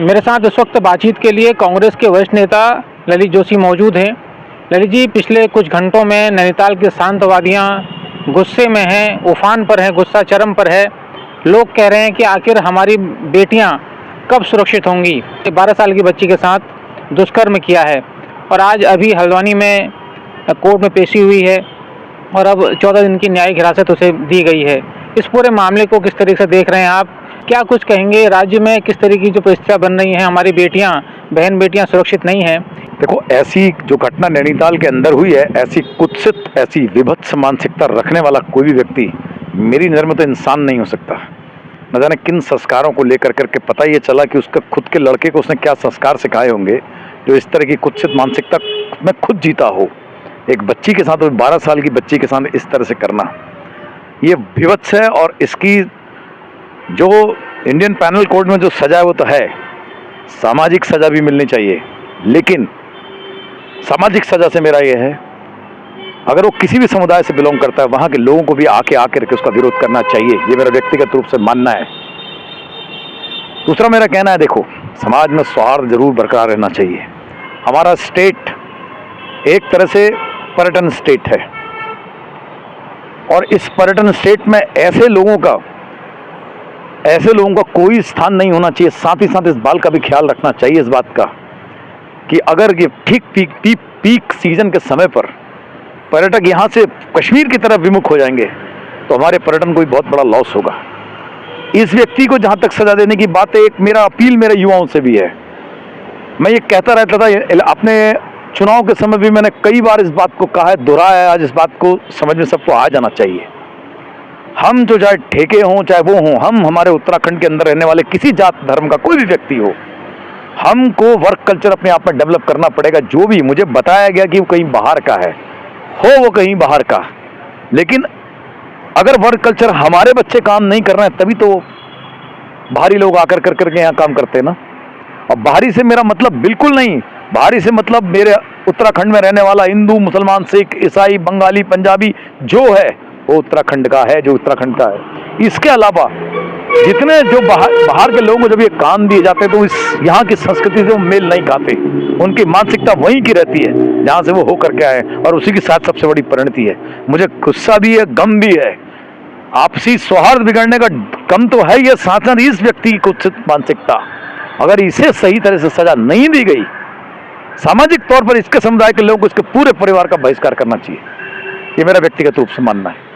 मेरे साथ इस वक्त बातचीत के लिए कांग्रेस के वरिष्ठ नेता ललित जोशी मौजूद हैं। ललित जी, पिछले कुछ घंटों में नैनीताल की शांतवादियाँ गुस्से में हैं, उफान पर हैं, गुस्सा चरम पर है। लोग कह रहे हैं कि आखिर हमारी बेटियां कब सुरक्षित होंगी। 12 साल की बच्ची के साथ दुष्कर्म किया है और आज अभी हल्द्वानी में कोर्ट में पेशी हुई है और अब 14 दिन की न्यायिक हिरासत उसे दी गई है। इस पूरे मामले को किस तरीके से देख रहे हैं आप? क्या कुछ कहेंगे? राज्य में किस तरीके की जो परिस्थितियाँ बन रही हैं, हमारी बेटियां, बहन बेटियां सुरक्षित नहीं हैं। देखो, ऐसी जो घटना नैनीताल के अंदर हुई है, ऐसी कुत्सित, ऐसी विभत्स मानसिकता रखने वाला कोई भी व्यक्ति मेरी नज़र में तो इंसान नहीं हो सकता। न जाने किन संस्कारों को लेकर करके पता ये चला कि उसका खुद के लड़के को उसने क्या संस्कार सिखाए होंगे जो इस तरह की कुत्सित मानसिकता में खुद जीता हो। एक बच्ची के साथ, 12 साल की बच्ची के साथ इस तरह से करना, ये विभत्स है। और इसकी जो इंडियन पैनल कोड में जो सजा है वो तो है, सामाजिक सजा भी मिलनी चाहिए। लेकिन सामाजिक सजा से मेरा ये है, अगर वो किसी भी समुदाय से बिलोंग करता है, वहाँ के लोगों को भी आकर के उसका विरोध करना चाहिए। ये मेरा व्यक्तिगत रूप से मानना है। दूसरा मेरा कहना है, देखो, समाज में सौहार्द जरूर बरकरार रहना चाहिए। हमारा स्टेट एक तरह से पर्यटन स्टेट है और इस पर्यटन स्टेट में ऐसे लोगों का कोई स्थान नहीं होना चाहिए। साथ ही साथ इस बात का भी ख्याल रखना चाहिए, इस बात का कि अगर ये ठीक पीक सीजन के समय पर पर्यटक यहाँ से कश्मीर की तरफ विमुख हो जाएंगे तो हमारे पर्यटन को भी बहुत बड़ा लॉस होगा। इस व्यक्ति को जहाँ तक सजा देने की बात है, एक मेरा अपील मेरे युवाओं से भी है। मैं ये कहता रहता था, अपने चुनाव के समय भी मैंने कई बार इस बात को कहा है, दोहराया है। आज इस बात को समझ में सबको आ जाना चाहिए। हम जो चाहे ठेके हों चाहे वो हों, हम हमारे उत्तराखंड के अंदर रहने वाले किसी जात धर्म का कोई भी व्यक्ति हो, हमको वर्क कल्चर अपने आप में डेवलप करना पड़ेगा। जो भी मुझे बताया गया कि वो कहीं बाहर का है, हो वो कहीं बाहर का, लेकिन अगर वर्क कल्चर हमारे बच्चे काम नहीं कर रहे हैं तभी तो बाहरी लोग आकर करके यहाँ काम करते हैं ना। और बाहरी से मेरा मतलब बिल्कुल नहीं, बाहरी से मतलब मेरे उत्तराखंड में रहने वाला हिंदू, मुसलमान, सिख, ईसाई, बंगाली, पंजाबी जो है वो उत्तराखंड का है, जो उत्तराखंड का है। इसके अलावा जितने जो बाहर के लोगों को जब ये काम दिए जाते हैं तो इस यहाँ की संस्कृति से वो मेल नहीं खाते। उनकी मानसिकता वहीं की रहती है जहाँ से वो हो करके आए और उसी के साथ सबसे बड़ी परिणति है। मुझे गुस्सा भी है, गम भी है। आपसी सौहार्द बिगड़ने का गम तो है ये, साथ साथ इस व्यक्ति की कुत्सित मानसिकता, अगर इसे सही तरह से सजा नहीं दी गई, सामाजिक तौर पर इसके समुदाय के लोगों को, इसके पूरे परिवार का बहिष्कार करना चाहिए। ये मेरा व्यक्तिगत रूप से मानना है।